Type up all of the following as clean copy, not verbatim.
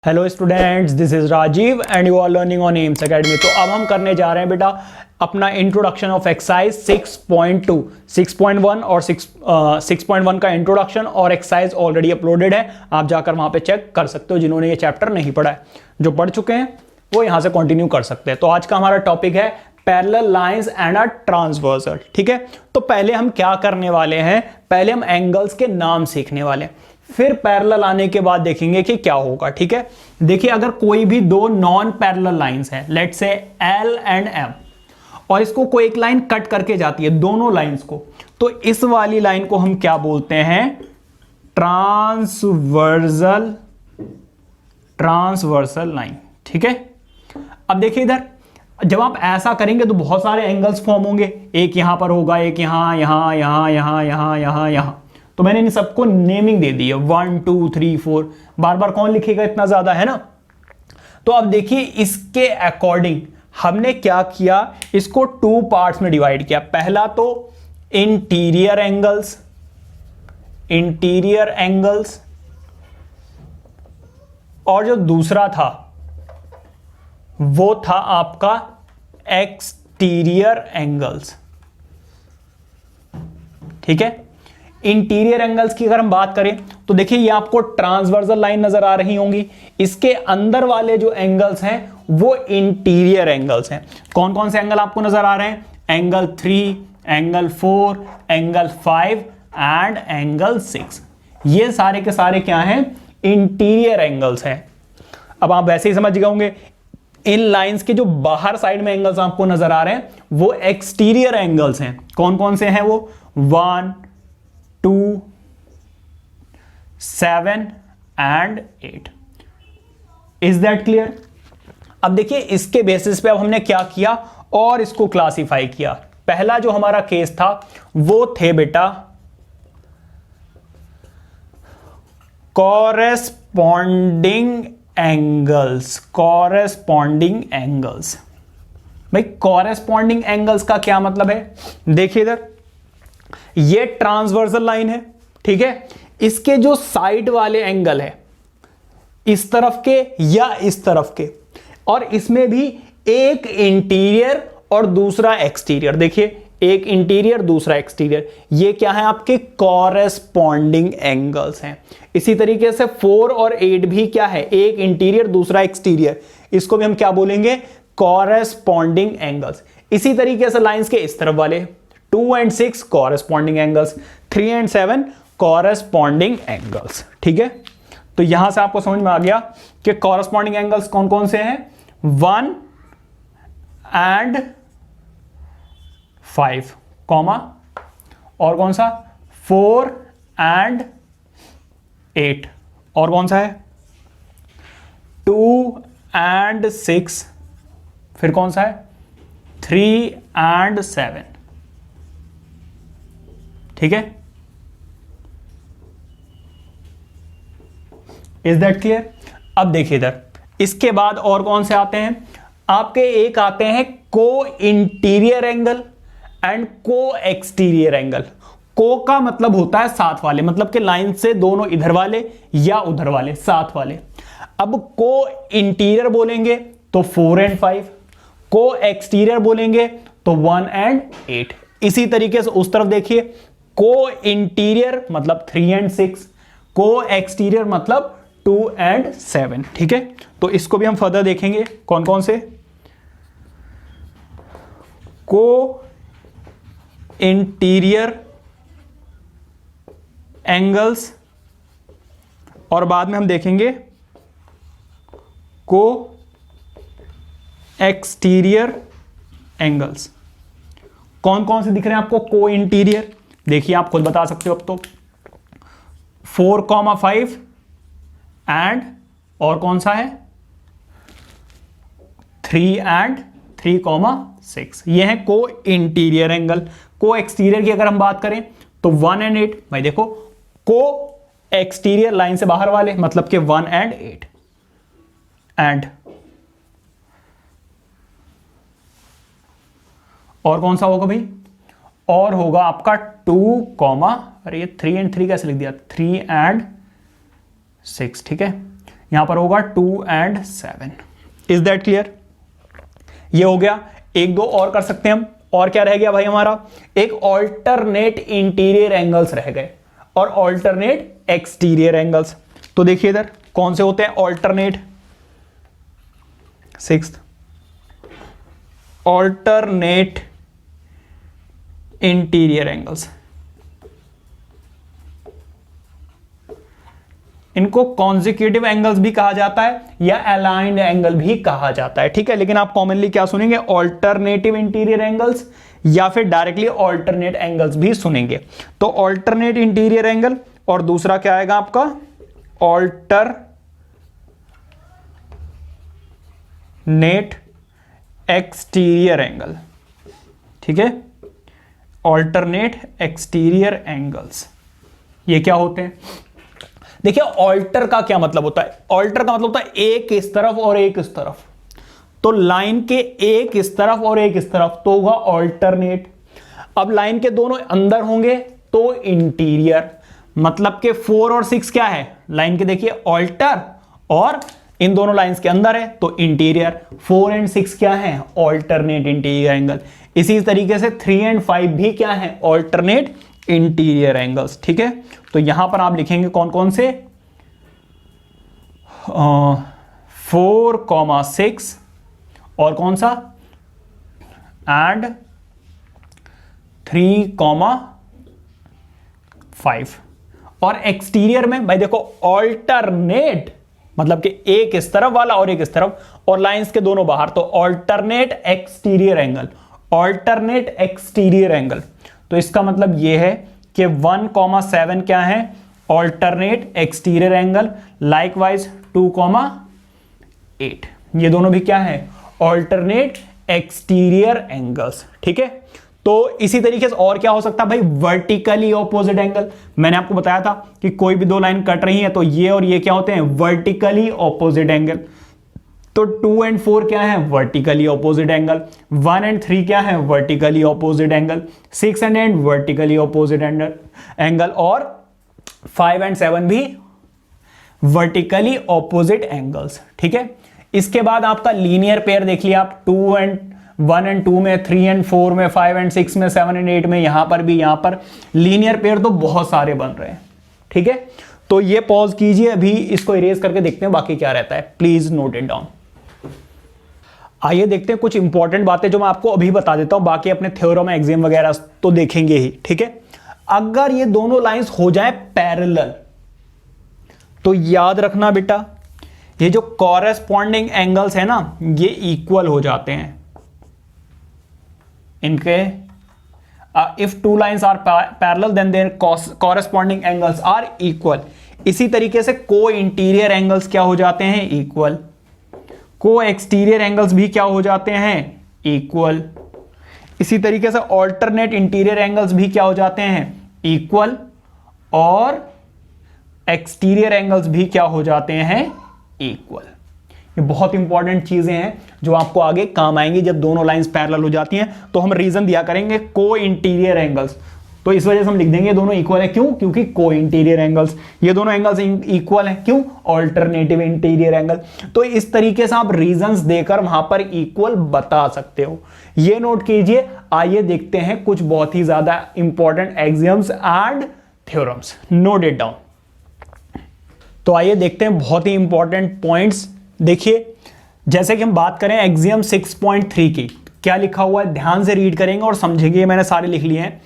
Hello students, this is Rajiv and you are learning on Aims Academy. तो अब हम करने जा रहे हैं बेटा अपना इंट्रोडक्शन ऑफ एक्सरसाइज 6.2, 6.1 और 6.1 का इंट्रोडक्शन और एक्सरसाइज ऑलरेडी अपलोडेड है। आप जाकर वहां पे चेक कर सकते हो जिन्होंने ये चैप्टर नहीं पढ़ा है। जो पढ़ चुके हैं वो यहां से कंटिन्यू कर सकते हैं। तो आज का हमारा टॉपिक है parallel lines and a transversal. ठीक है, तो पहले हम क्या करने वाले हैं, पहले हम एंगल्स के नाम सीखने वाले हैं, फिर पैरेलल आने के बाद देखेंगे कि क्या होगा। ठीक है, देखिए अगर कोई भी दो नॉन पैरेलल लाइंस है, let's say L and M, और इसको कोई एक लाइन कट करके जाती है दोनों लाइंस को, तो इस वाली लाइन को हम क्या बोलते हैं, ट्रांसवर्सल लाइन। ठीक है, अब देखिए इधर जब आप ऐसा करेंगे तो बहुत सारे एंगल्स फॉर्म होंगे, एक यहां पर होगा, एक यहां यहां यहां यहां यहां यहां यहां। तो मैंने इन सबको नेमिंग दे दी है 1 2 3 4। बार बार कौन लिखेगा, इतना ज्यादा है ना। तो अब देखिए इसके अकॉर्डिंग हमने क्या किया, इसको टू पार्ट्स में डिवाइड किया। पहला तो इंटीरियर एंगल्स, और जो दूसरा था वो था आपका एक्सटीरियर एंगल्स। ठीक है, इंटीरियर एंगल्स की अगर हम बात करें तो देखिए ये आपको ट्रांसवर्सल लाइन नजर आ रही होंगी, इसके अंदर वाले जो एंगल्स हैं वो इंटीरियर एंगल्स हैं। कौन कौन से एंगल आपको नजर आ रहे हैं, angle 3, angle 4, angle 5 and angle 6। ये सारे के सारे क्या हैं, इंटीरियर एंगल्स हैं। अब आप वैसे ही समझ गए होंगे, इन लाइंस के जो बाहर साइड में एंगल्स आपको नजर आ रहे हैं वो एक्सटीरियर एंगल्स हैं। कौन कौन से हैं वो, 1 2 7 एंड 8। Is that clear. अब देखिए इसके बेसिस पे अब हमने क्या किया और इसको क्लासिफाई किया। पहला जो हमारा केस था वो थे बेटा कॉरेस्पॉन्डिंग एंगल्स। भाई कॉरेस्पॉन्डिंग एंगल्स का क्या मतलब है, देखिए इधर ये ट्रांसवर्सल लाइन है। ठीक है, इसके जो साइड वाले एंगल है इस तरफ के या इस तरफ के, और इसमें भी एक इंटीरियर और दूसरा एक्सटीरियर। देखिए एक इंटीरियर दूसरा एक्सटीरियर, ये क्या है आपके कॉरेस्पॉन्डिंग एंगल्स हैं। इसी तरीके से 4 और 8 भी क्या है, एक इंटीरियर दूसरा एक्सटीरियर, इसको भी हम क्या बोलेंगे, कॉरेस्पॉन्डिंग एंगल्स। इसी तरीके से लाइंस के इस तरफ वाले 2 and 6 corresponding angles, 3 and 7 corresponding angles. ठीक है, तो यहां से आपको समझ में आ गया कि कॉरेस्पॉन्डिंग एंगल्स कौन कौन से हैं, 1 एंड 5 कॉमा, और कौन सा 4 एंड 8, और कौन सा है 2 एंड 6, फिर कौन सा है 3 एंड 7। ठीक है, इज दैट क्लियर। अब देखिए इधर इसके बाद और कौन से आते हैं आपके, एक आते हैं को इंटीरियर एंगल एंड को एक्सटीरियर एंगल। को का मतलब होता है साथ वाले, मतलब कि लाइन से दोनों इधर वाले या उधर वाले साथ वाले। अब को इंटीरियर बोलेंगे तो 4 एंड 5, को एक्सटीरियर बोलेंगे तो 1 एंड 8। इसी तरीके से उस तरफ देखिए, को इंटीरियर मतलब 3 एंड 6, को एक्सटीरियर मतलब 2 एंड 7। ठीक है, तो इसको भी हम फर्दर देखेंगे कौन कौन से, को इंटीरियर एंगल्स, और बाद में हम देखेंगे को एक्सटीरियर एंगल्स। कौन कौन से दिख रहे हैं आपको को इंटीरियर, देखिए आप खुद बता सकते हो अब तो, 4,5 एंड, और कौन सा है 3 एंड 3,6। ये है को इंटीरियर एंगल। को एक्सटीरियर की अगर हम बात करें तो 1 एंड 8। भाई देखो को एक्सटीरियर लाइन से बाहर वाले मतलब कि 1 एंड 8, एंड और कौन सा होगा भाई, और होगा आपका 2, अरे ये 3 एंड 3 कैसे लिख दिया, 3 एंड 6। ठीक है, यहां पर होगा 2 and 7। Is that clear? ये हो गया। एक दो और कर सकते हैं हम। और क्या रह गया भाई हमारा? एक ऑल्टरनेट इंटीरियर एंगल्स रह गए और ऑल्टरनेट एक्सटीरियर एंगल्स। तो देखिए इधर कौन से होते हैं alternate? 6th alternate interior angles. इनको कॉन्जिक्यूटिव एंगल्स भी कहा जाता है या अलाइंड एंगल भी कहा जाता है, ठीक है। लेकिन आप कॉमनली क्या सुनेंगे? ऑल्टरनेटिव इंटीरियर एंगल्स या फिर डायरेक्टली ऑल्टरनेट एंगल्स भी सुनेंगे। तो ऑल्टरनेट इंटीरियर एंगल और दूसरा क्या आएगा आपका? ऑल्टरनेट एक्सटीरियर एंगल, ठीक है। ऑल्टरनेट एक्सटीरियर एंगल्स ये क्या होते हैं? देखिए ऑल्टर का क्या मतलब होता है? ऑल्टर का मतलब होता है एक इस तरफ और एक इस तरफ। तो लाइन के एक इस तरफ और एक इस तरफ तो होगा ऑल्टरनेट। अब लाइन के दोनों अंदर होंगे तो इंटीरियर। मतलब के 4 और 6 क्या है? लाइन के देखिए ऑल्टर, और इन दोनों लाइंस के अंदर है तो इंटीरियर। 4 and 6 क्या है? Alternate interior angle. इसी तरीके से 3 and 5 भी क्या है? ऑल्टरनेट इंटीरियर एंगल्स, ठीक है। तो यहां पर आप लिखेंगे कौन कौन से? 4, 6 और कौन सा? एंड 3, 5। और एक्सटीरियर में भाई देखो ऑल्टरनेट मतलब कि एक इस तरफ वाला और एक इस तरफ और लाइंस के दोनों बाहर, तो alternate exterior angle. Alternate exterior angle तो इसका मतलब यह है कि 1, 7 क्या है? Alternate exterior angle. लाइकवाइज 2, 8 ये दोनों भी क्या है? ऑल्टरनेट एक्सटीरियर एंगल्स, ठीक है। तो इसी तरीके से और क्या हो सकता है भाई? Vertically opposite angle. मैंने आपको बताया था कि कोई भी दो लाइन कट रही है तो ये और ये क्या होते हैं? Vertically opposite angle. तो 2 and 4 क्या है? Vertically opposite angle. 1 and 3 क्या है? Vertically opposite angle. 6 and 8 vertically opposite angle और 5 and 7 भी वर्टिकली ऑपोजिट एंगल्स, ठीक है। इसके बाद आपका लीनियर पेयर देख लिया आप। 1 and 2 में, 3 and 4 में, 5 and 6 में, 7 and 8 में, यहां पर भी, यहां पर लीनियर पेयर तो बहुत सारे बन रहे हैं, ठीक है। तो ये पॉज कीजिए, अभी इसको इरेज करके देखते हैं बाकी क्या रहता है। Please note it down. आइए देखते हैं कुछ इंपॉर्टेंट बातें जो मैं आपको अभी बता देता हूं, बाकी अपने थ्योरम एग्जाम वगैरह तो देखेंगे ही, ठीक है। अगर ये दोनों लाइंस हो जाए पैरेलल तो याद रखना बेटा ये जो कॉरेस्पॉन्डिंग एंगल्स है ना ये इक्वल हो जाते हैं इनके। If two lines are parallel then their corresponding angles are equal. इसी तरीके से को इंटीरियर एंगल्स क्या हो जाते हैं? इक्वल। को एक्सटीरियर एंगल्स भी क्या हो जाते हैं? इक्वल। इसी तरीके से ऑल्टरनेट इंटीरियर एंगल्स भी क्या हो जाते हैं? इक्वल। और एक्सटीरियर एंगल्स भी क्या हो जाते हैं? इक्वल। ये बहुत इंपॉर्टेंट चीजें हैं जो आपको आगे काम आएंगी जब दोनों लाइंस पैरेलल हो जाती हैं। तो हम रीजन दिया करेंगे को इंटीरियर एंगल्स, तो इस वजह से हम लिख देंगे दोनों इक्वल है। क्यों? क्योंकि को इंटीरियर एंगल्स, ये दोनों एंगल्स इक्वल हैं। क्यों? Alternative interior angle. तो इस तरीके से आप रीजंस देकर वहां पर इक्वल बता सकते हो, ये नोट कीजिए। आइए देखते हैं कुछ बहुत ही ज्यादा important axioms and theorems. Note it down. तो आइए देखते हैं बहुत ही इंपॉर्टेंट पॉइंट्स। देखिए जैसे कि हम बात करें एक्सियम 6.3 की, क्या लिखा हुआ है ध्यान से रीड करेंगे और समझेंगे। मैंने सारे लिख लिए हैं।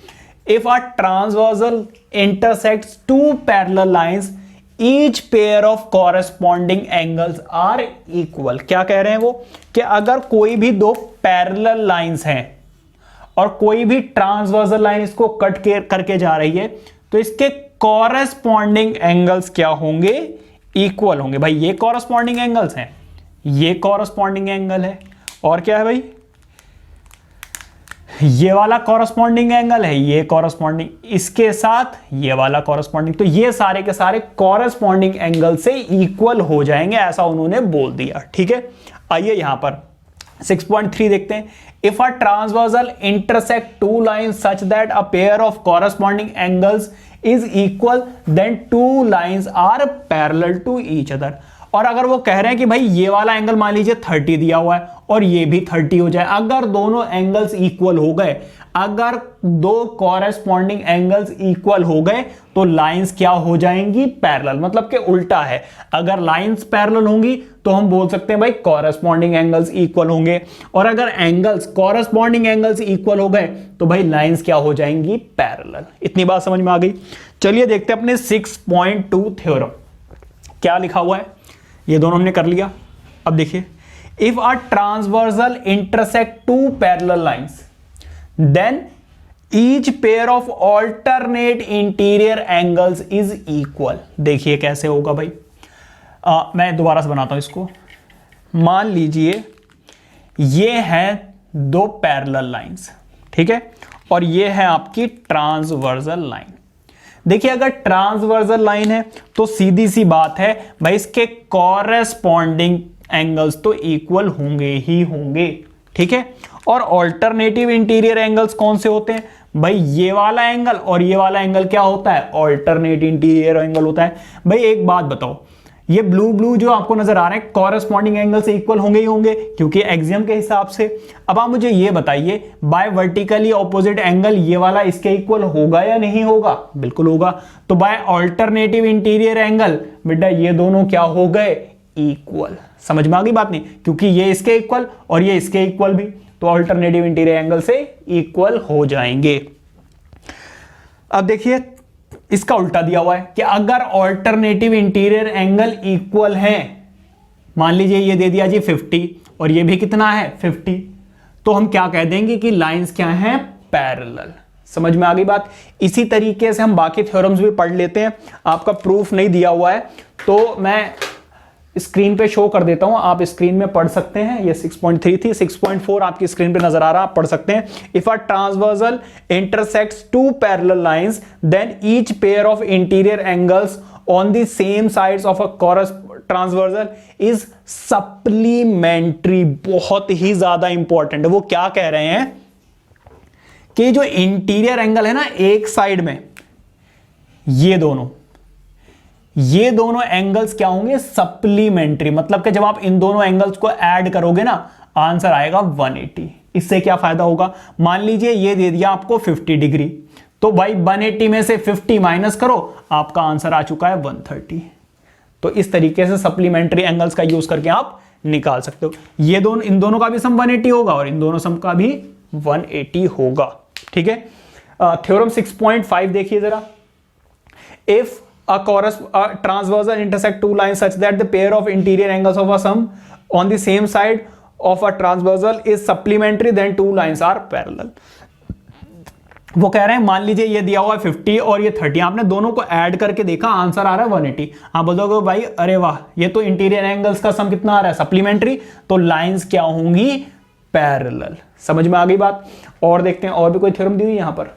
If a transversal intersects two parallel lines each pair of corresponding angles are equal. क्या कह रहे हैं वो? कि अगर कोई भी दो पैरेलल लाइंस हैं और कोई भी ट्रांसवर्सल लाइन इसको कट करके जा रही है तो इसके कॉरेस्पॉन्डिंग एंगल्स क्या होंगे? इक्वल होंगे। भाई ये कॉरेस्पॉन्डिंग एंगल्स हैं, ये कॉरेस्पॉन्डिंग एंगल है, और क्या है भाई? ये वाला कॉरेस्पॉन्डिंग एंगल है, ये कॉरेस्पॉन्डिंग, इसके साथ ये वाला कॉरेस्पॉन्डिंग। तो ये सारे के सारे कॉरेस्पॉन्डिंग एंगल से इक्वल हो जाएंगे, ऐसा उन्होंने बोल दिया, ठीक है। आइए यहां पर 6.3 देखते हैं। If a transversal intersect two lines such that a pair of corresponding angles is equal then two lines are parallel to each other। और अगर वो कह रहे हैं कि भाई ये वाला एंगल मान लीजिए 30 दिया हुआ है और ये भी 30 हो जाए, अगर दोनों एंगल्स इक्वल हो गए, अगर दो कॉरेस्पॉन्डिंग एंगल्स इक्वल हो गए तो लाइंस क्या हो जाएंगी, पैरेलल। मतलब कि उल्टा है, अगर लाइंस पैरेलल होंगी तो हम बोल सकते हैं भाई कॉरेस्पॉन्डिंग एंगल्स इक्वल होंगे, और अगर एंगल्स कॉरेस्पॉन्डिंग एंगल्स इक्वल हो गए तो भाई लाइंस क्या हो जाएंगी, पैरेलल। इतनी बात समझ में आ गई। चलिए देखते हैं अपने 6.2 थ्योरम क्या लिखा हुआ है। ये दोनों हमने कर लिया। अब देखिए, if a transversal intersect two parallel lines then each pair of alternate interior angles is equal. देखिए कैसे होगा भाई, मैं दोबारा से बनाता हूं इसको। मान लीजिए ये हैं दो पैरेलल लाइंस, ठीक है, और ये है आपकी ट्रांसवर्सल लाइन। देखिए अगर ट्रांसवर्सल लाइन है तो सीधी सी बात है भाई, इसके कॉरेस्पॉन्डिंग एंगल्स तो इक्वल होंगे ही होंगे, ठीक है। और ऑल्टरनेटिव इंटीरियर एंगल्स कौन से होते हैं भाई, ये वाला एंगल और ये वाला एंगल क्या होता है, ऑल्टरनेट इंटीरियर एंगल होता है। भाई एक बात बताओ, ये ब्लू ब्लू जो आपको नजर आ रहे हैं कॉरेस्पॉन्डिंग एंगल से इक्वल होंगे ही होंगे, क्योंकि एक्सियम के हिसाब से। अब आप मुझे ये बताइए, बाय वर्टिकली ऑपोजिट एंगल ये वाला इसके इक्वल होगा या नहीं होगा, बिल्कुल होगा। तो बाय ऑल्टरनेटिव इंटीरियर एंगल बेटा ये दोनों क्या हो गए, इक्वल। समझ में आ गई बात नहीं, क्योंकि ये इसके इक्वल और ये इसके इक्वल भी, तो ऑल्टरनेटिव इंटीरियर एंगल से इक्वल हो जाएंगे। अब देखिए इसका उल्टा दिया हुआ है कि अगर ऑल्टरनेटिव इंटीरियर एंगल इक्वल है, मान लीजिए ये दे दिया जी 50 और ये भी कितना है 50, तो हम क्या कह देंगे कि लाइंस क्या हैं, पैरेलल। समझ में आ गई बात। इसी तरीके से हम बाकी थ्योरम्स भी पढ़ लेते हैं। आपका प्रूफ नहीं दिया हुआ है तो मैं स्क्रीन पे शो कर देता हूं, आप स्क्रीन में पढ़ सकते हैं। ये 6.3 थी, 6.4 आपकी स्क्रीन पे नजर आ रहा, आप पढ़ सकते हैं। If a transversal intersects two parallel lines then each pair of interior angles on the same sides of a transversal is supplementary. बहुत ही ज्यादा इंपॉर्टेंट है। वो क्या कह रहे हैं कि जो इंटीरियर एंगल है ना एक साइड में, ये दोनों एंगल्स क्या होंगे, सप्लीमेंट्री। मतलब कि जब आप इन दोनों एंगल्स को ऐड करोगे ना, आंसर आएगा 180। इससे क्या फायदा होगा, मान लीजिए ये दे दिया आपको 50 डिग्री, तो भाई 180 में से 50 माइनस करो, आपका आंसर आ चुका है 130। तो इस तरीके से सप्लीमेंट्री एंगल्स का यूज करके आप निकाल सकते हो। ये दोनों, इन दोनों का भी सम 180 होगा और इन दोनों सम का भी 180 होगा, ठीक है। थ्योरम 6.5 देखिए जरा। If a transversal intersect two lines such that the pair of interior angles of a sum on the same side of a transversal is supplementary, then two lines are parallel। वो कह रहे हैं मान लीजिए ये दिया हुआ है 50 और ये 30, आपने दोनों को ऐड करके देखा, आंसर आ रहा है 180। आप बोलोगे भाई अरे वाह, ये तो इंटीरियर एंगल्स का सम कितना आ रहा है, सप्लीमेंट्री, तो लाइंस क्या होंगी, पैरेलल। समझ में आ गई बात। और देखते हैं और भी कोई थ्योरम दी हुई यहां पर,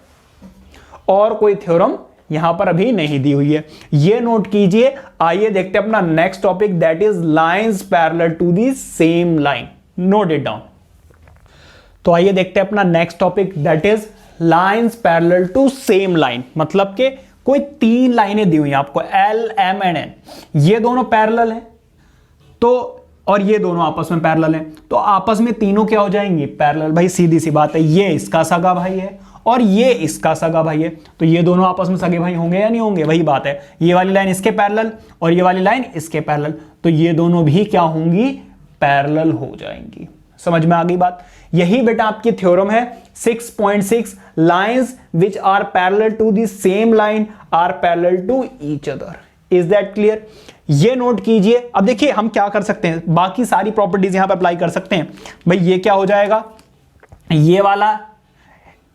और कोई थ्योरम यहां पर अभी नहीं दी हुई है, ये नोट कीजिए। आइए देखते हैं अपना next topic, that is lines parallel to the same line. Note it down. तो आइए देखते हैं अपना next topic, that is lines parallel to same line. मतलब के कोई तीन लाइनें दी हुई हैं आपको, L, M एंड N, ये दोनों पैरेलल हैं तो, और ये दोनों आपस में पैरेलल हैं, तो आपस में तीनों क्या हो जाएंगी, पैरेलल। भाई सीधी सी बात है, ये इसका सगा भाई है और ये इसका सगा भाई है, तो ये दोनों आपस में सगे भाई होंगे या नहीं होंगे, वही बात है। ये वाली लाइन इसके पैरेलल और ये वाली लाइन इसके पैरेलल, तो ये दोनों भी क्या होंगी, पैरेलल हो जाएंगी। समझ में आ गई बात। यही बेटा आपकी थ्योरम है 6.6, lines which are parallel to the same line are parallel to each other. Is that clear. ये नोट कीजिए। अब देखिए हम क्या कर सकते हैं, बाकी सारी प्रॉपर्टीज यहां पर अप्लाई कर सकते हैं। भाई ये क्या हो जाएगा, ये वाला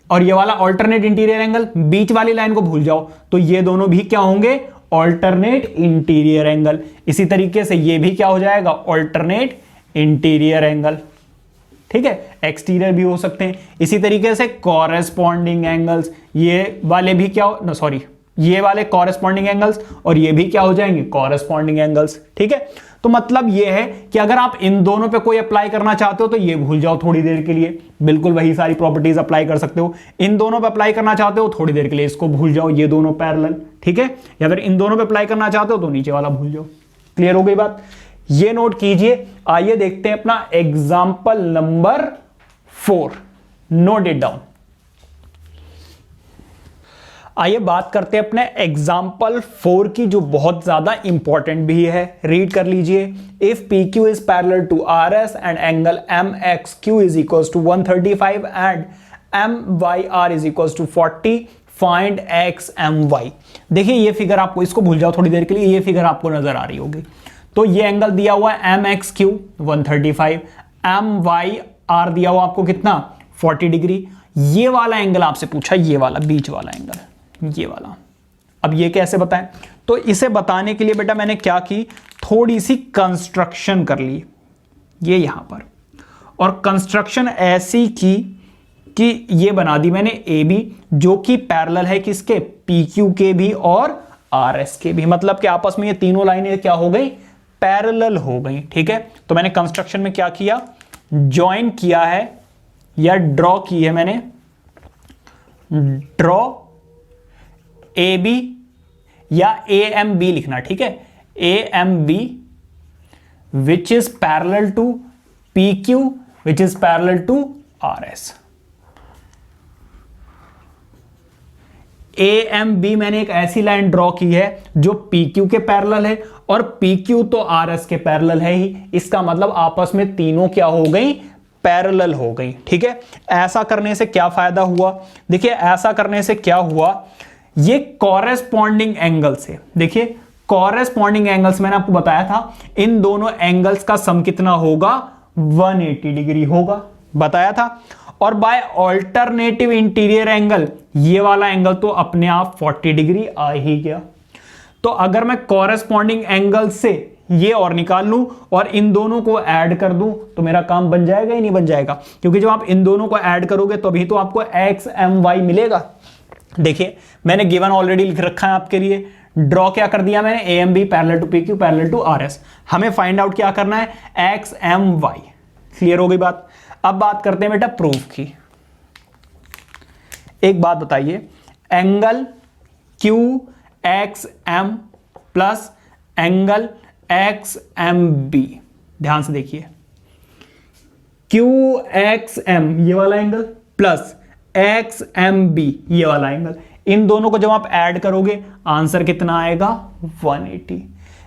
और ये वाला ऑल्टरनेट इंटीरियर एंगल, बीच वाली लाइन को भूल जाओ, तो ये दोनों भी क्या होंगे, ऑल्टरनेट इंटीरियर एंगल। इसी तरीके से ये भी क्या हो जाएगा, ऑल्टरनेट इंटीरियर एंगल, ठीक है। एक्सटीरियर भी हो सकते हैं। इसी तरीके से कॉरेस्पॉन्डिंग एंगल्स, ये वाले भी क्या हो, सॉरी, ये वाले कॉरेस्पॉन्डिंग एंगल्स और ये भी क्या हो जाएंगे, कॉरेस्पॉन्डिंग एंगल्स, ठीक है। तो मतलब ये है कि अगर आप इन दोनों पे कोई अप्लाई करना चाहते हो तो ये भूल जाओ थोड़ी देर के लिए, बिल्कुल वही सारी प्रॉपर्टीज अप्लाई कर सकते हो। इन दोनों पे अप्लाई करना चाहते हो थोड़ी देर के लिए इसको भूल जाओ, ये दोनों पैरेलल, ठीक है। या फिर इन दोनों पे अप्लाई करना चाहते हो तो नीचे वाला भूल जाओ। क्लियर हो गई बात। ये नोट कीजिए। आइए देखते हैं अपना example number 4, note it down. आइए बात करते हैं अपने एग्जाम्पल 4 की, जो बहुत ज्यादा इंपॉर्टेंट भी है। रीड कर लीजिए। If P Q is parallel to R S and angle M X Q is equal to 135 and M Y R is equal to 40, find X M Y. देखिए ये फिगर आपको, इसको भूल जाओ थोड़ी देर के लिए, ये फिगर आपको नजर आ रही होगी। तो ये एंगल दिया हुआ है M X Q 135, M Y R दिया हुआ आपको कितना 40 डिग्री। ये वाला एंगल आपसे पूछा, ये वाला बीच वाला एंगल, ये वाला। अब ये कैसे बताएं? तो इसे बताने के लिए बेटा मैंने क्या की, थोड़ी सी कंस्ट्रक्शन कर ली ये यहां पर, और कंस्ट्रक्शन ऐसी की कि ये बना दी मैंने ए बी, जो कि पैरेलल है किसके, पी क्यू के भी और आर एस के भी। मतलब कि आपस में ये तीनों लाइनें क्या हो गई, पैरेलल हो गई। ठीक है, तो मैंने कंस्ट्रक्शन में क्या किया, ज्वाइन किया है या ड्रॉ की है मैंने, ड्रॉ ए बी या ए एम बी लिखना। ठीक है, A M B which is parallel to P Q which is parallel to R S. A M B मैंने एक ऐसी लाइन ड्रॉ की है जो पी क्यू के पैरेलल है, और पी क्यू तो आर एस के पैरेलल है ही। इसका मतलब आपस में तीनों क्या हो गई, पैरेलल हो गई। ठीक है, ऐसा करने से क्या फायदा हुआ, देखिए ऐसा करने से क्या हुआ, ये कॉरेस्पॉन्डिंग एंगल से, देखिए कॉरेस्पॉन्डिंग एंगल्स मैंने आपको बताया था, इन दोनों एंगल्स का सम कितना होगा, 180 डिग्री होगा, बताया था। और बाय ऑल्टरनेटिव इंटीरियर एंगल, ये वाला एंगल तो अपने आप 40 डिग्री आ ही गया। तो अगर मैं कॉरेस्पॉन्डिंग एंगल से ये और निकाल लूं और इन दोनों को ऐड कर दूं, तो मेरा काम बन जाएगा ही नहीं बन जाएगा, क्योंकि जब आप इन दोनों को ऐड करोगे तभी तो आपको एक्स एम वाई मिलेगा। देखिए मैंने गिवन ऑलरेडी लिख रखा है आपके लिए, ड्रॉ क्या कर दिया मैंने, A M B parallel to P Q parallel to R S. हमें फाइंड आउट क्या करना है, एक्स एम वाई। क्लियर हो गई बात। अब बात करते हैं बेटा प्रूफ की। एक बात बताइए, angle Q X M plus angle X M B, ध्यान से देखिए, क्यू एक्स एम ये वाला angle plus X M B ये वाला एंगल, इन दोनों को जब आप ऐड करोगे आंसर कितना आएगा, 180।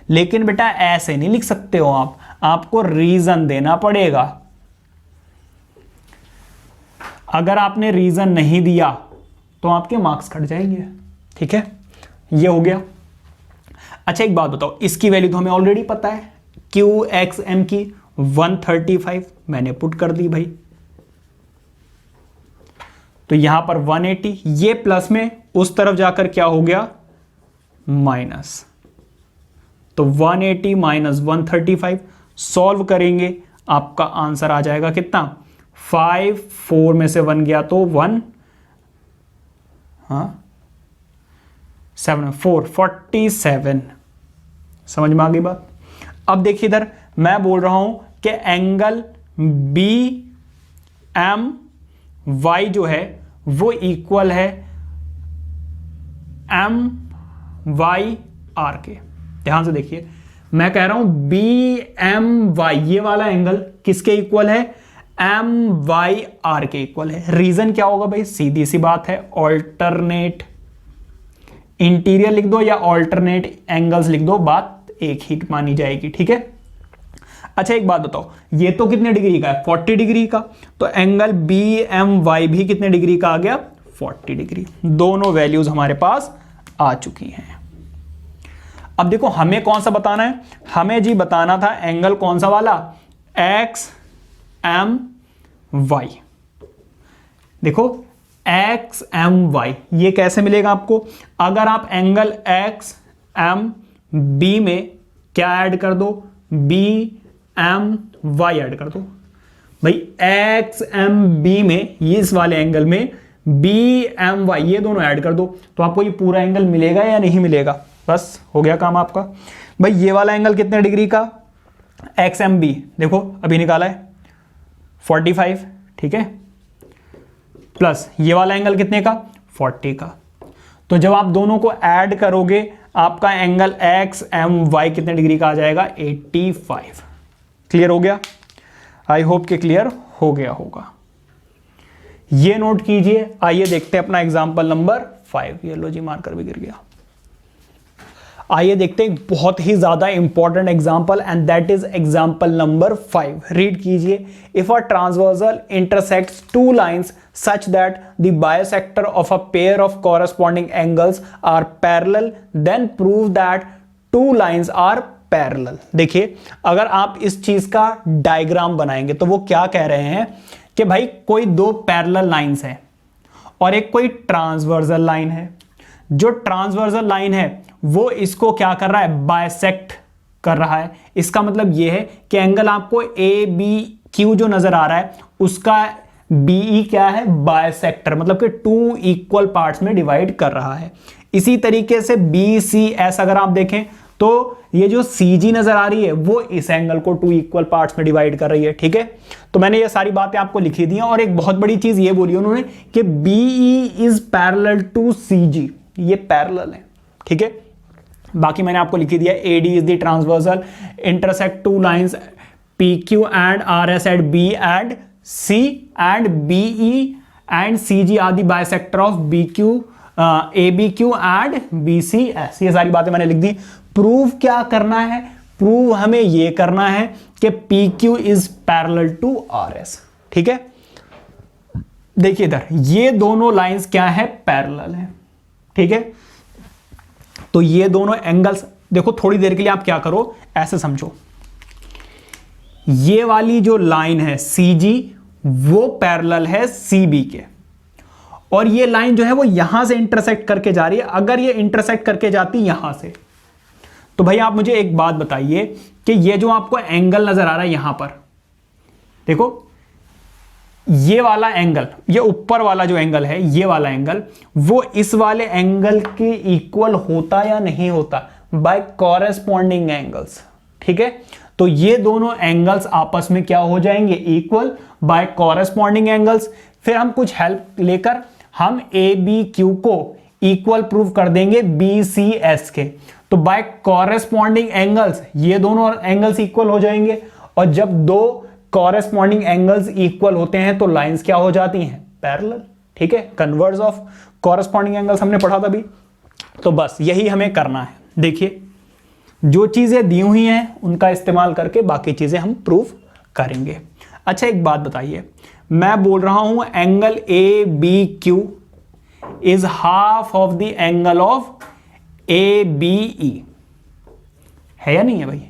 लेकिन बेटा ऐसे नहीं लिख सकते हो आप, आपको रीजन देना पड़ेगा। अगर आपने रीजन नहीं दिया तो आपके मार्क्स कट जाएंगे। ठीक है, ये हो गया। अच्छा एक बात बताओ, इसकी वैल्यू तो हमें ऑलरेडी पता है, क्यू एक्स एम की 135 मैंने पुट कर दी भाई, तो यहां पर 180, ये प्लस में उस तरफ जाकर क्या हो गया, माइनस, तो 180 माइनस 135 सॉल्व करेंगे, आपका आंसर आ जाएगा कितना, 5, 4 में से 1 गया तो 1, हाँ 7, 4, 47। समझ में आ गई बात। अब देखिए इधर मैं बोल रहा हूं कि एंगल बी एम वाई जो है वो इक्वल है एम वाई आर के। ध्यान से देखिए, मैं कह रहा हूं बी एम वाई ये वाला एंगल किसके इक्वल है, एम वाई आर के इक्वल है। रीजन क्या होगा भाई, सीधी सी बात है, ऑल्टरनेट इंटीरियर लिख दो या ऑल्टरनेट एंगल्स लिख दो, बात एक ही मानी जाएगी। ठीक है, अच्छा एक बात बताओ, ये तो कितने डिग्री का है, 40 डिग्री का, तो एंगल बी एम वाई भी कितने डिग्री का आ गया, 40 डिग्री। दोनों वैल्यूज हमारे पास आ चुकी हैं। अब देखो हमें कौन सा बताना है, हमें जी बताना था एंगल कौन सा वाला, एक्स एम वाई। देखो एक्स एम वाई ये कैसे मिलेगा आपको, अगर आप एंगल एक्स एम बी में क्या ऐड कर दो, बी एम वाई ऐड कर दो भाई, एक्स एम बी में ये इस वाले एंगल में बी एम वाई ये दोनों ऐड कर दो, तो आपको ये पूरा एंगल मिलेगा या नहीं मिलेगा, बस हो गया काम आपका। भाई ये वाला एंगल कितने डिग्री का, एक्स एम बी देखो अभी निकाला है 45, ठीक है, प्लस ये वाला एंगल कितने का, 40 का, तो जब आप दोनों को ऐड करोगे आपका एंगल एक्स एम वाई कितने डिग्री का आ जाएगा 85। क्लियर हो गया? आई होप कि क्लियर हो गया होगा। ये नोट कीजिए। आइए देखते हैं अपना एग्जांपल नंबर 5। ये लो जी, मार्कर भी गिर गया। आइए देखते हैं बहुत ही ज्यादा important example and that is example number 5। Read कीजिए। If a transversal intersects two lines such that the bisector of a pair of corresponding angles are parallel, then prove that two lines are parallel। देखिए, अगर आप इस चीज का diagram बनाएंगे तो वो क्या कह रहे हैं कि भाई कोई दो पैरेलल लाइंस हैं और एक कोई ट्रांसवर्सल लाइन है। जो ट्रांसवर्सल लाइन है वो इसको क्या कर रहा है, बाइसेक्ट कर रहा है। इसका मतलब ये है कि एंगल आपको ए बी क्यू जो नजर आ रहा है उसका बीई क्या है, बाइसेक्टर, मतलब कि टू इक्वल पार्ट्स में डिवाइड कर रहा है। इसी तरीके से बी सी एस अगर आप देखें तो ये जो सी जी नजर आ रही है वो इस एंगल को टू इक्वल पार्ट्स में डिवाइड कर रही है। ठीक है, तो मैंने ये सारी बातें आपको लिखी दी हैं। और एक बहुत बड़ी चीज ये बोली उन्होंने कि बीई इज पैरेलल टू सी जी, ये पैरेलल है। ठीक है, बाकी मैंने आपको लिखी दिया AD is the transversal intersect two lines P Q and R S at B and C and BE and CG are the bisector of BQ, ABQ and BCS। ये सारी बातें मैंने लिख दी। प्रूव क्या करना है, प्रूव हमें ये करना है कि PQ is parallel to RS। ठीक है, देखिए इधर ये दोनों लाइंस क्या है, पैरेलल है। ठीक है, तो ये दोनों एंगल्स देखो, थोड़ी देर के लिए आप क्या करो, ऐसे समझो, ये वाली जो लाइन है CG वो पैरेलल है CB के, और ये लाइन जो है वो यहां से इंटरसेक्ट करके जा रही है। अगर ये इंटरसेक्ट करके जाती यहां से, तो भाई आप मुझे एक बात बताइए कि ये जो आपको एंगल नजर आ रहा है यहां पर, देखो ये वाला एंगल, ये ऊपर वाला जो एंगल है, ये वाला एंगल वो इस वाले एंगल के इक्वल होता या नहीं होता, बाय कॉरेस्पॉन्डिंग एंगल्स। ठीक है, तो ये दोनों एंगल्स आपस में क्या हो जाएंगे, इक्वल बाय कॉरेस्पॉन्डिंग एंगल्स। फिर हम कुछ हेल्प लेकर हम ए बी क्यू को इक्वल प्रूव कर देंगे बी सी एस के। तो बाय कॉरेस्पॉन्डिंग एंगल्स ये दोनों एंगल्स इक्वल हो जाएंगे, और जब दो कॉरेस्पॉन्डिंग एंगल्स इक्वल होते हैं तो लाइंस क्या हो जाती हैं, पैरेलल। ठीक है, कन्वर्स ऑफ कॉरेस्पॉन्डिंग एंगल्स हमने पढ़ा था अभी। तो बस यही हमें करना है। देखिए, जो चीजें दी हुई हैं उनका इस्तेमाल करके बाकी चीजें हम प्रूव करेंगे। अच्छा, एक बात बताइए, मैं बोल रहा हूं angle A B Q is half of the angle of A B E, है या नहीं है भाई?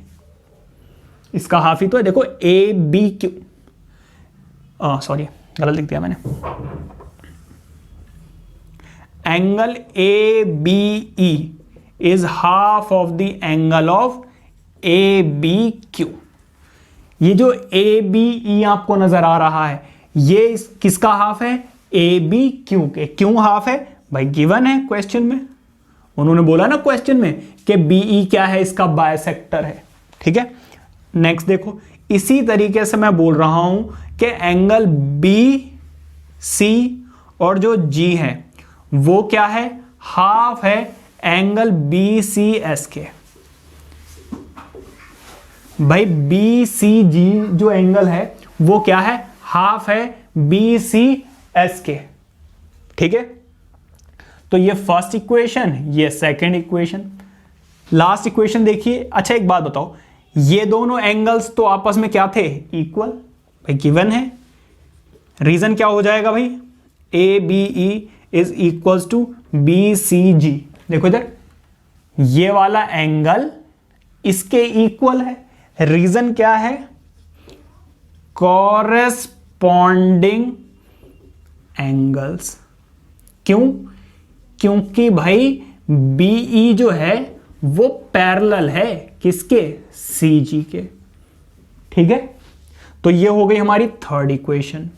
इसका हाफ ही तो है। देखो ए बी क्यू, सॉरी गलत लिख दिया मैंने, angle A B E is half of the angle of ABQ। ये जो ABE आपको नजर आ रहा है ये किसका हाफ है, ABQ के। क्यों हाफ है भाई, गिवन है क्वेश्चन में, उन्होंने बोला ना क्वेश्चन में कि BE क्या है, इसका बाइसेक्टर है। ठीक है, नेक्स्ट देखो, इसी तरीके से मैं बोल रहा हूं कि एंगल BC और जो G है वो क्या है, हाफ है एंगल BCS के। भाई BCG जो एंगल है वो क्या है, हाफ है BCS के। ठीक है, तो ये फर्स्ट इक्वेशन, ये सेकंड इक्वेशन, लास्ट इक्वेशन देखिए। अच्छा, एक बात बताओ, ये दोनों एंगल्स तो आपस में क्या थे, इक्वल। भाई गिवन है, रीजन क्या हो जाएगा भाई, ABE is equals to BCG। देखो इधर ये वाला एंगल इसके इक्वल है, रीजन क्या है, कॉरेस्पॉन्डिंग एंगल्स। क्यों, क्योंकि भाई BE जो है वो पैरेलल है किसके, CG के। ठीक है, तो ये हो गई हमारी थर्ड इक्वेशन।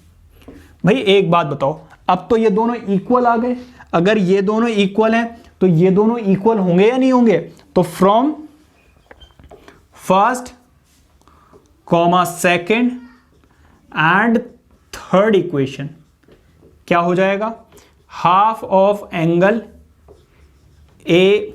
भाई एक बात बताओ, अब तो ये दोनों इक्वल आ गए, अगर ये दोनों इक्वल हैं तो ये दोनों इक्वल होंगे या नहीं होंगे, तो from first comma second and third equation क्या हो जाएगा, half of angle A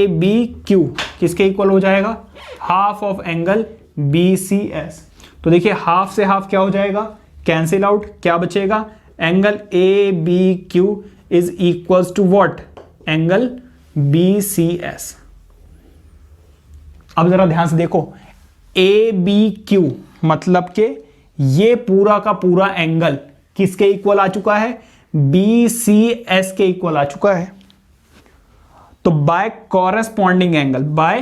B Q किसके इक्वल हो जाएगा, half of angle B C S. तो देखिए हाफ से हाफ क्या हो जाएगा, कैंसिल आउट, क्या बचेगा, angle A B Q is equals to what, angle B C S. अब जरा ध्यान से देखो, ए बी क्यू मतलब के ये पूरा का पूरा एंगल किसके इक्वल आ चुका है, बी सी एस के इक्वल आ चुका है। तो by corresponding angle, by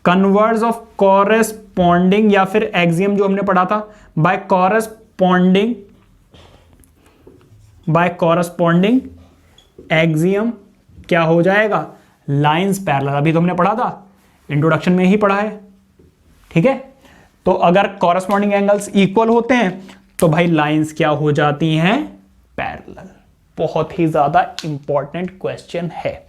converse of corresponding, या फिर एक्सियम जो हमने पढ़ा था, बाय कॉरेस्पॉन्डिंग एक्सियम क्या हो जाएगा, लाइंस पैरेलल। अभी तो हमने पढ़ा था, इंट्रोडक्शन में ही पढ़ा है, ठीक है। तो अगर कॉरेस्पॉन्डिंग एंगल्स इक्वल होते हैं तो भाई लाइंस क्या हो जाती हैं, पैरेलल। बहुत ही ज्यादा इंपॉर्टेंट क्वेश्चन है,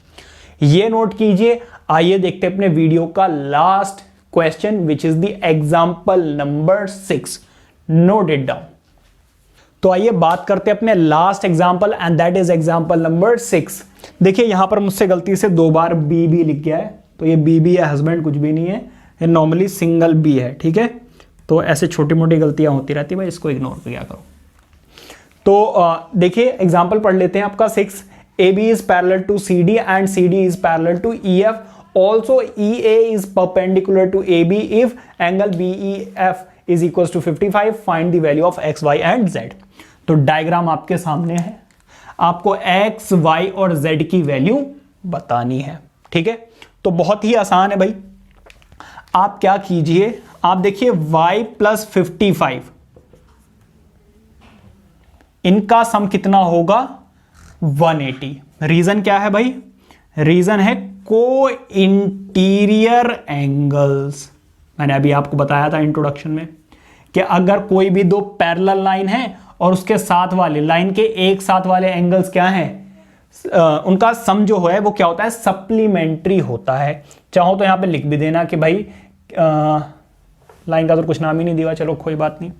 ये नोट कीजिए। आइए देखते हैं अपने वीडियो का last question which is the example number 6। Note it down. तो आइए बात करते हैं अपने last example and that is example number 6। देखिए यहां पर मुझसे गलती से 2 बार बी बी लिख गया है, तो ये बी बी है हस्बैंड, कुछ भी नहीं है, ये नॉर्मली सिंगल बी है, ठीक है। तो ऐसे छोटी मोटी गलतियां होती रहती है भाई, इसको इग्नोर किया करो। तो देखिए एग्जाम्पल पढ़ लेते हैं आपका 6। AB is parallel to CD and CD is parallel to EF. Also EA is perpendicular to AB if angle BEF is equals to 55. Find the value of X, Y and Z. तो diagram आपके सामने है, आपको X, Y और Z की value बतानी है, ठीक है। तो बहुत ही आसान है भाई, आप क्या कीजिए, आप देखिए Y प्लस 55 इनका सम कितना होगा, 180। रीजन क्या है भाई, रीजन है को इंटीरियर एंगल्स। मैंने अभी आपको बताया था इंट्रोडक्शन में कि अगर कोई भी 2 पैरेलल लाइन है और उसके साथ वाले लाइन के एक साथ वाले एंगल्स क्या हैं, उनका सम जो है वो क्या होता है, सप्लीमेंट्री होता है। चाहो तो यहां पे लिख भी देना कि भाई लाइन का तो कुछ नाम ही नहीं दिया, चलो कोई बात नहीं,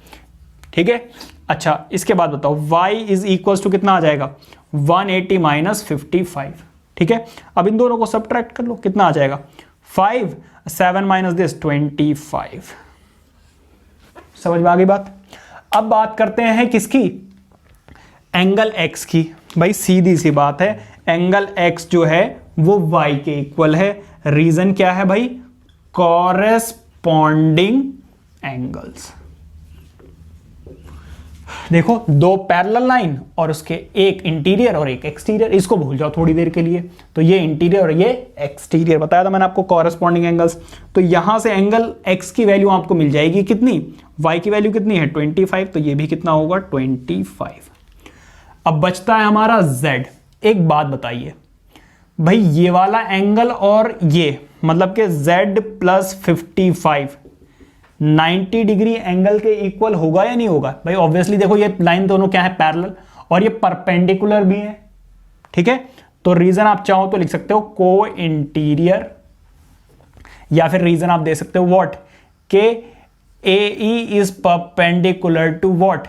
ठीक है। अच्छा इसके बाद बताओ, y इज इक्वल्स टू कितना आ जाएगा, 180 माइनस 55, ठीक है। अब इन दोनों को सबट्रैक्ट कर लो, कितना आ जाएगा, 5, 7 माइनस दिस 25। समझ में आ गई बात। अब बात करते हैं किसकी, एंगल x की। भाई सीधी सी बात है, एंगल x जो है वो y के इक्वल है। रीजन क्या है भाई, कॉरेस्पॉन्डिंग एंगल्स। देखो 2 पैरेलल लाइन और उसके एक इंटीरियर और एक एक्सटीरियर, इसको भूल जाओ थोड़ी देर के लिए। तो ये इंटीरियर और ये एक्सटीरियर, बताया था मैंने आपको कॉरेस्पॉन्डिंग एंगल्स। तो यहां से एंगल x की वैल्यू आपको मिल जाएगी कितनी, y की वैल्यू कितनी है 25, तो ये भी कितना होगा 25। अब बचता है हमारा z। एक बात बताइए भाई, ये वाला एंगल और ये मतलब कि z प्लस 55 90 डिग्री एंगल के इक्वल होगा या नहीं होगा भाई। ऑब्वियसली देखो ये लाइन दोनों क्या है, पैरेलल, और ये परपेंडिकुलर भी है, ठीक है। तो रीजन आप चाहो तो लिख सकते हो को इंटीरियर, या फिर रीजन आप दे सकते हो व्हाट, के AE is perpendicular to what,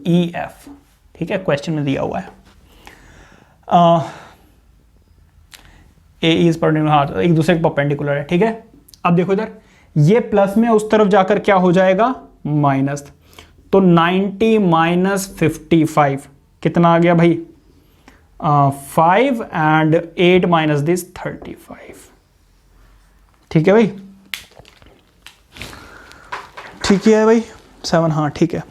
EF, ठीक है, क्वेश्चन में दिया हुआ है। AE इज परपेंडिकुलर, हाँ एक दूसरे के परपेंडिकुलर है, ठीक है। अब देखो इधर ये प्लस में उस तरफ जाकर क्या हो जाएगा, माइनस। तो 90 माइनस 55 कितना आ गया भाई, 5 एंड 8 माइनस दिस 35, ठीक है भाई, ठीक है भाई 7, हाँ ठीक है।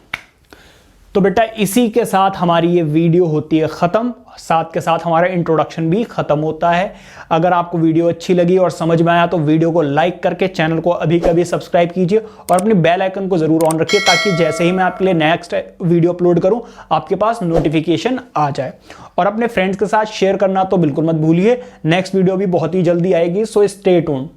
तो बेटा इसी के साथ हमारी ये वीडियो होती है ख़त्म, साथ के साथ हमारा इंट्रोडक्शन भी ख़त्म होता है। अगर आपको वीडियो अच्छी लगी और समझ में आया तो वीडियो को लाइक करके चैनल को अभी कभी सब्सक्राइब कीजिए और अपने बेल आइकन को ज़रूर ऑन रखिए, ताकि जैसे ही मैं आपके लिए नेक्स्ट वीडियो अपलोड करूं आपके पास नोटिफिकेशन आ जाए। और अपने फ्रेंड्स के साथ शेयर करना तो बिल्कुल मत भूलिए। नेक्स्ट वीडियो भी बहुत ही जल्दी आएगी, सो स्टे ट्यून्ड।